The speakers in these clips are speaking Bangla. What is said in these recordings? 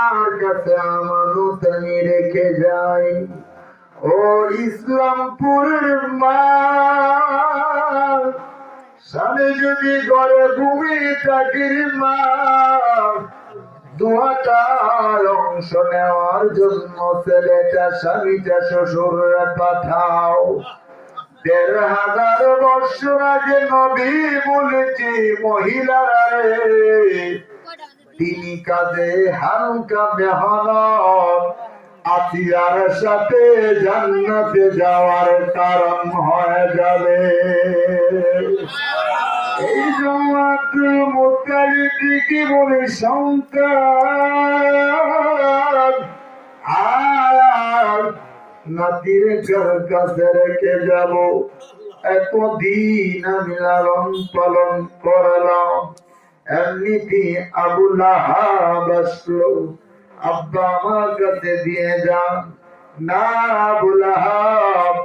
তোমার কাছে আমানত আমি রেখে যাই। ও ইসলামপুরের মা, স্বামী যদি ঘরে ঘুমি থাকির মা, দুয়াটার অংশ নেওয়ার জন্য ছেলেটা স্বামীটা শ্বশুরে পাঠাও। ১,৫০০ বছর আগে নবী বলেছি, মহিলারা তিনি কাজে হালকা মেহনত আসিয়ার সাথে জান্নাতে যাওয়ার কারণ হয়ে যাবে। এই আব্দুল মুত্তালিব কি বলে সন্তান আর নাতির কাছে রেখে যাব। এতদিন আমি লালন পালন করলাম, এমনিতে আবু লাহাব আসলো, আব্বা আমার কাছে দিয়ে যান না। আবু লাহাব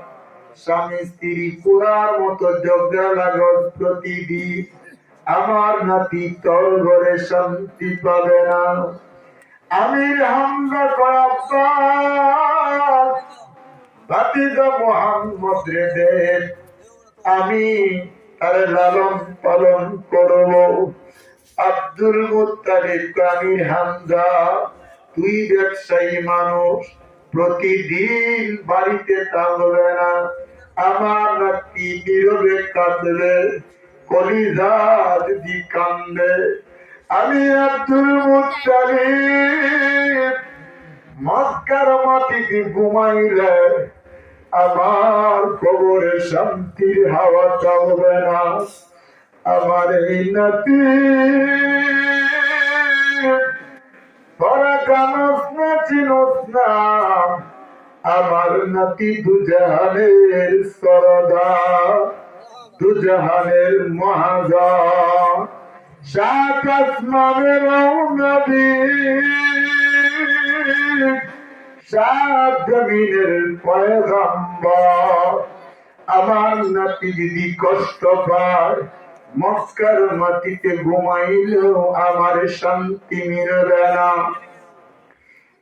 স্বামী স্ত্রী পুরার মতো ঝগড়া লাগত প্রতিদিন। আমার নাতি তোর ঘরে শান্তি পাবে না। আমির হামজা করাপ্পা ভাতিজা মুহাম্মদ রে দেন, আমি তার লালন পালন করব। আব্দুল মুত্তালিব আমির হামজা, তুই ব্যবসায়ী মানুষ, প্রতিদিন বাড়িতে থাকবে না। আমার নাতি নীরবে কাঁদলে, কলিজা যদি কান্দে, আমি আব্দুল মুত্তালিব মক্কার মাটিতে ঘুমাইলে আমার কবরে শান্তির হাওয়া চলবে না। আমার এই নাতি তোরা জানোস না চিনোস না, আমার নাতি দুজাহানের সরদার, দুজাহানের মহাজন, সাত আসমানের নবী, সাত জমিনের পয়গম্বর। আমার নাতি যদি কষ্ট পায়, মক্কার মাটিতে ঘুমাইলেও আমার শান্তি মিলবে না।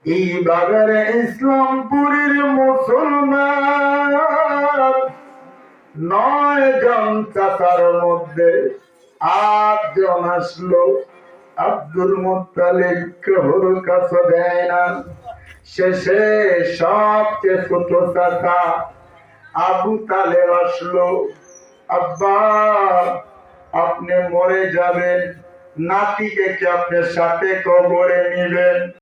এই বাগারে ইসলামপুরের মুসলমান ৯ জন চাচার মধ্যে ৮ জন আসলো। আব্দুল মুত্তালিব কারোর কাছে দেয় না। শেষে সবচেয়ে ছোট চাচা আবু তালেব আসলো। আব্বা, আপনি মরে যাবেন, নাতিকে কি আপনার সাথে কবরে নিবেন?